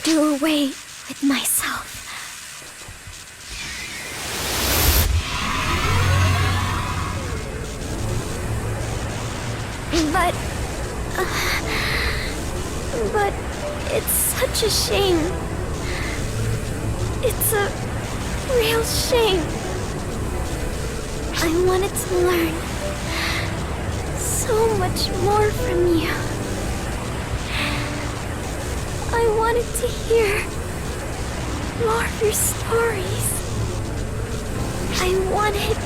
do away with myself. But it's such a shame. It's a real shame. I wanted to learn so much more from you. I wanted to hear more of your stories. I wanted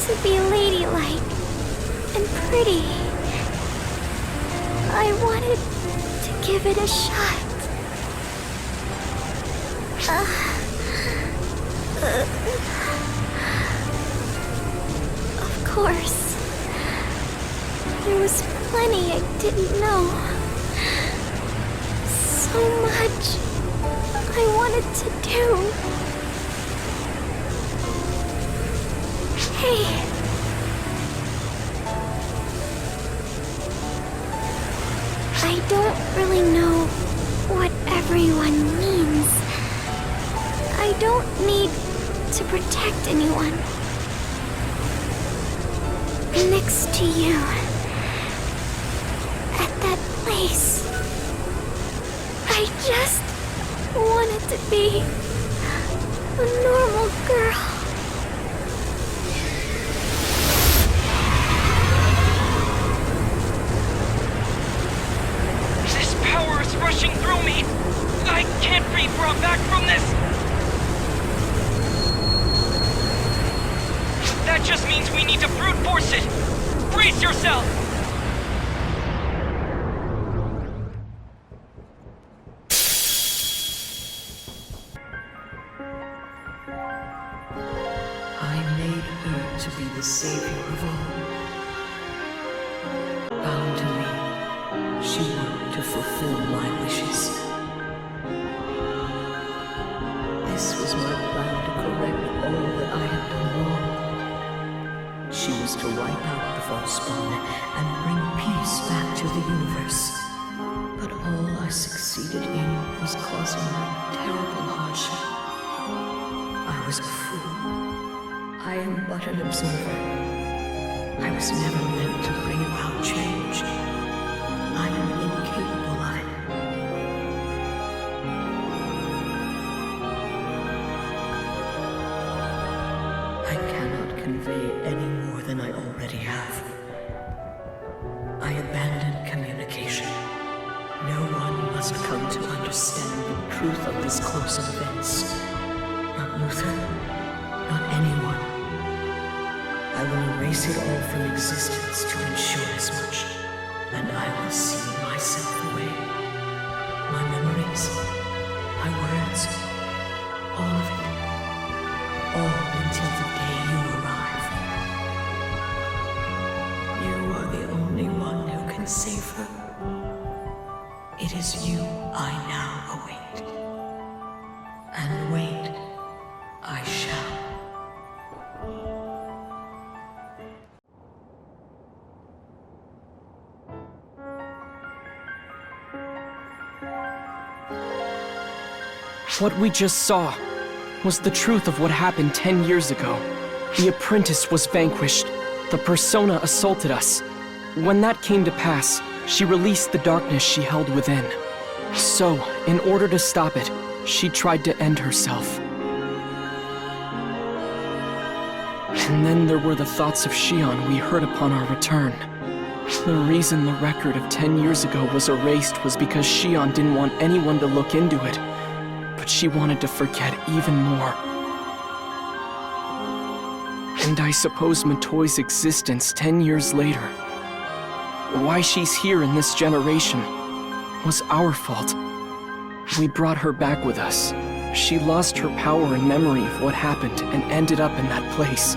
to be ladylike and pretty. I wanted to give it a shot. Of course, there was plenty I didn't know. So much I wanted to do. Hey. I don't really know what everyone means. I don't need to protect anyone. Next to you, at that place, I just wanted to be a normal girl. This power is rushing through me. I can't be brought back from this. That just means we need to brute force it. Brace yourself. I made her to be the savior of all. Bound to me, she worked to fulfill my wishes. This was my plan to correct all that I had done wrong. She was to wipe out the false spawn and bring peace back to the universe. But all I succeeded in was causing her terrible hardship. I was a fool. I am but an observer. I was never meant to bring about change. I am incapable of it. I cannot convey any more than I already have. I abandoned communication. No one must come to understand the truth of this course of events. Not Luther, not anyone. I will erase it all from existence to ensure as much, and I will see myself away. My memories, my words, all of it. All until the day you arrive. You are the only one who can save her. It is you I now await. And wait, I shall. What we just saw was the truth of what happened 10 years ago. The apprentice was vanquished. The persona assaulted us. When that came to pass, she released the darkness she held within. So, in order to stop it, she tried to end herself. And then there were the thoughts of Shion we heard upon our return. The reason the record of 10 years ago was erased was because Shion didn't want anyone to look into it. But she wanted to forget even more. And I suppose Matoi's existence 10 years later, why she's here in this generation, was our fault. We brought her back with us. She lost her power and memory of what happened and ended up in that place.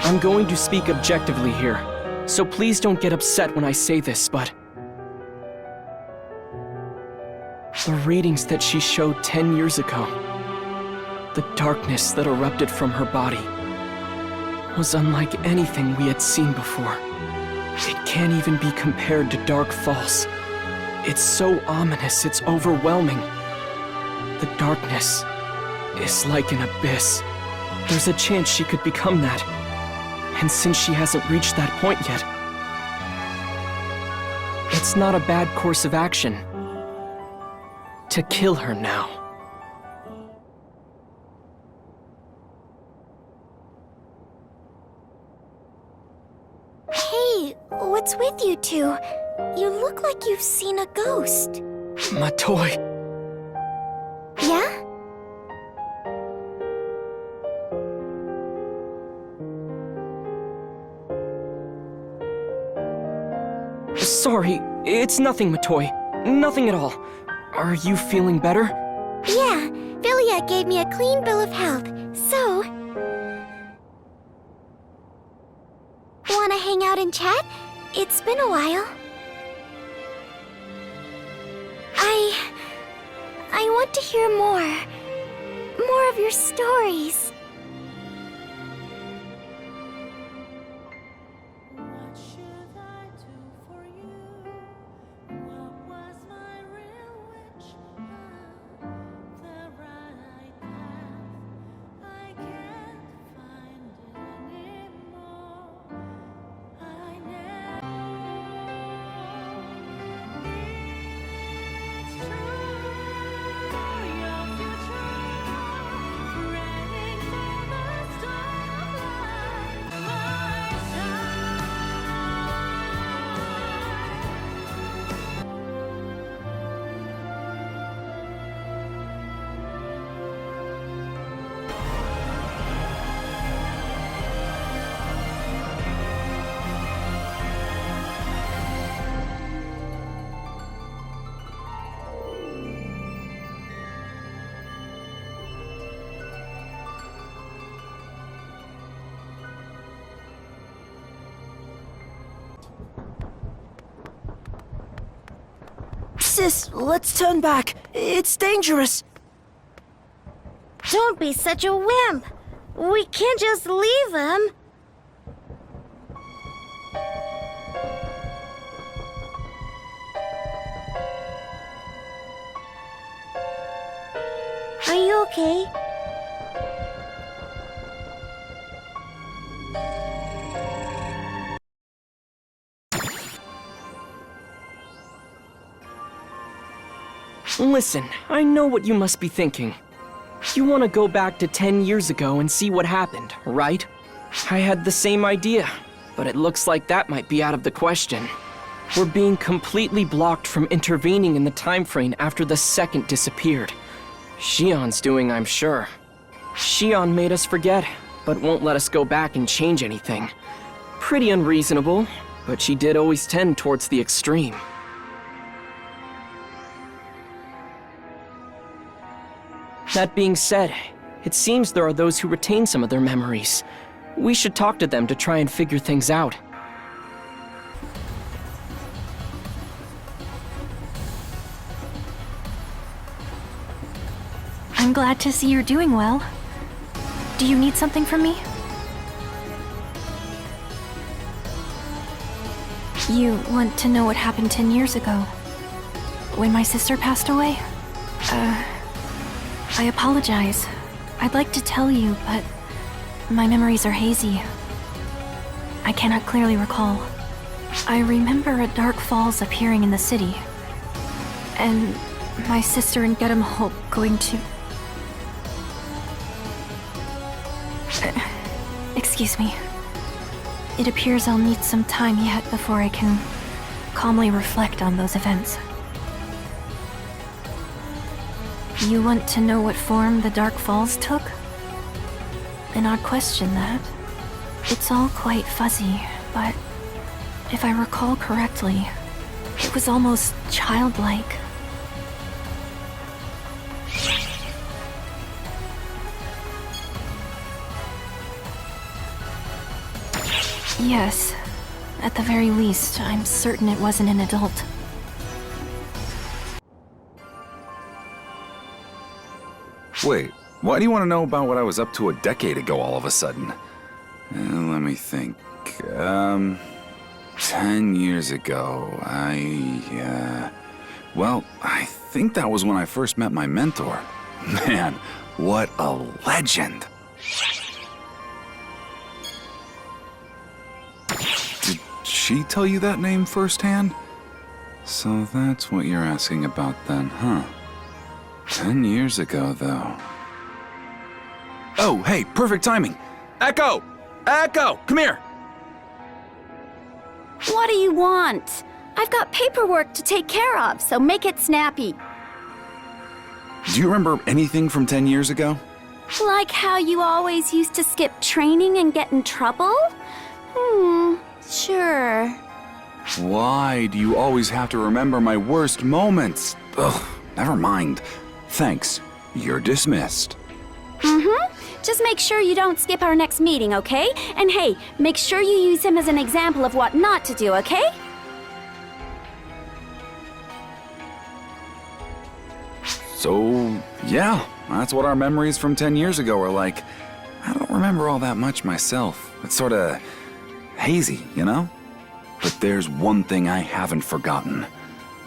I'm going to speak objectively here. So please don't get upset when I say this, but the readings that she showed 10 years ago, the darkness that erupted from her body, was unlike anything we had seen before. It can't even be compared to Dark Falls. It's so ominous, it's overwhelming. The darkness is like an abyss. There's a chance she could become that. And since she hasn't reached that point yet, it's not a bad course of action to kill her now. Hey, what's with you two? You look like you've seen a ghost. My toy. Yeah? Sorry, it's nothing, Matoy. Nothing at all. Are you feeling better? Yeah, Philia gave me a clean bill of health, so... Wanna hang out and chat? It's been a while. I want to hear more. More of your stories. What should I do for you? What was my real wish? The right path. I can't find it anymore. I never. It's true. Your future, running through the starlight. My side. Sis, let's turn back. It's dangerous. Don't be such a wimp. We can't just leave him. Are you okay? Listen, I know what you must be thinking. You want to go back to 10 years ago and see what happened, right? I had the same idea, but it looks like that might be out of the question. We're being completely blocked from intervening in the time frame after the second disappeared. Shion's doing, I'm sure. Shion made us forget, but won't let us go back and change anything. Pretty unreasonable, but she did always tend towards the extreme. That being said, it seems there are those who retain some of their memories. We should talk to them to try and figure things out. I'm glad to see you're doing well. Do you need something from me? You want to know what happened 10 years ago? When my sister passed away? I apologize. I'd like to tell you, but my memories are hazy. I cannot clearly recall. I remember a Dark Falls appearing in the city, and my sister and Getum Hope going to... Excuse me. It appears I'll need some time yet before I can calmly reflect on those events. You want to know what form the Dark Falls took? An odd question, that. It's all quite fuzzy, but if I recall correctly, it was almost childlike. Yes. At the very least, I'm certain it wasn't an adult. Wait, why do you want to know about what I was up to a decade ago all of a sudden? Let me think. 10 years ago, well, I think that was when I first met my mentor. Man, what a legend. Did she tell you that name firsthand? So that's what you're asking about then, huh? 10 years ago, though. Oh, hey, perfect timing. Echo! Echo, come here! What do you want? I've got paperwork to take care of, so make it snappy. Do you remember anything from 10 years ago? Like how you always used to skip training and get in trouble? Sure. Why do you always have to remember my worst moments? Ugh, never mind. Thanks. You're dismissed. Just make sure you don't skip our next meeting, okay? And hey, make sure you use him as an example of what not to do, okay? So, yeah, that's what our memories from 10 years ago are like. I don't remember all that much myself. It's sort of hazy, you know? But there's one thing I haven't forgotten.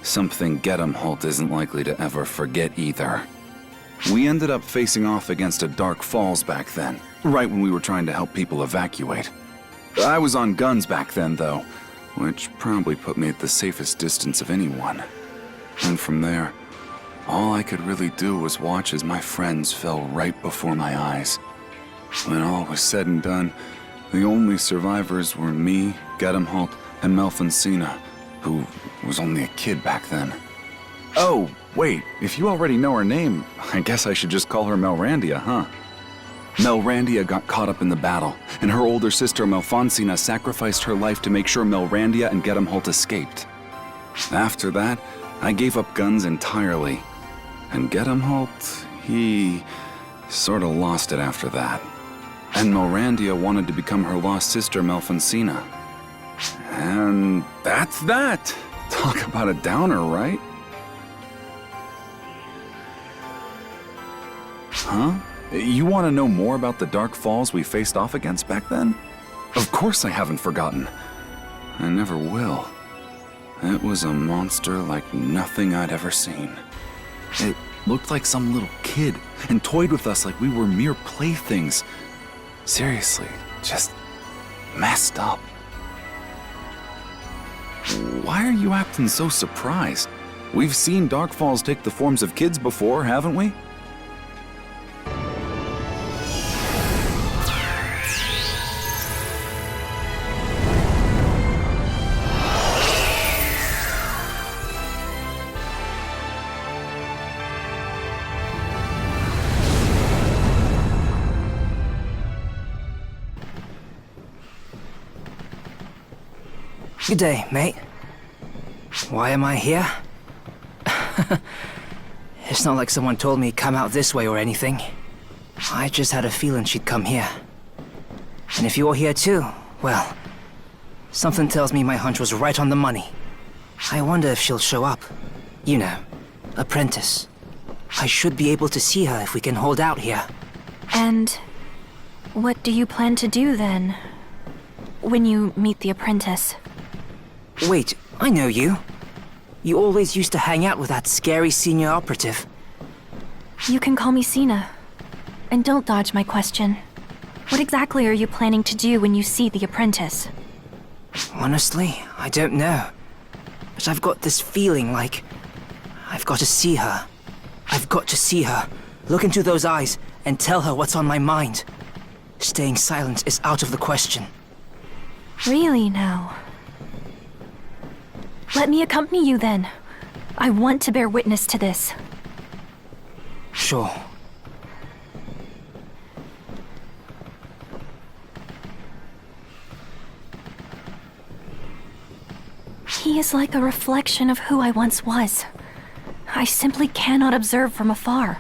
Something Holt isn't likely to ever forget either. We ended up facing off against a Dark Falls back then, right when we were trying to help people evacuate. I was on guns back then, though, which probably put me at the safest distance of anyone. And from there, all I could really do was watch as my friends fell right before my eyes. When all was said and done, the only survivors were me, Holt, and Melfancina, who was only a kid back then. Oh, wait, if you already know her name, I guess I should just call her Melrandia, huh? Melrandia got caught up in the battle, and her older sister Melfancina sacrificed her life to make sure Melrandia and Holt escaped. After that, I gave up guns entirely, and Holt, he sort of lost it after that. And Melrandia wanted to become her lost sister Melfancina. And that's that. Talk about a downer, right? Huh? You want to know more about the Dark Falls we faced off against back then? Of course I haven't forgotten. I never will. It was a monster like nothing I'd ever seen. It looked like some little kid and toyed with us like we were mere playthings. Seriously, just messed up. Why are you acting so surprised? We've seen Dark Falls take the forms of kids before, haven't we? Good day, mate. Why am I here? It's not like someone told me come out this way or anything. I just had a feeling she'd come here. And if you're here too, well, something tells me my hunch was right on the money. I wonder if she'll show up. You know, apprentice. I should be able to see her if we can hold out here. And what do you plan to do then? When you meet the apprentice? Wait, I know you. You always used to hang out with that scary senior operative. You can call me Sina. And don't dodge my question. What exactly are you planning to do when you see the apprentice? Honestly, I don't know. But I've got this feeling like I've got to see her. I've got to see her, look into those eyes, and tell her what's on my mind. Staying silent is out of the question. Really now? Let me accompany you then. I want to bear witness to this. Sure. He is like a reflection of who I once was. I simply cannot observe from afar.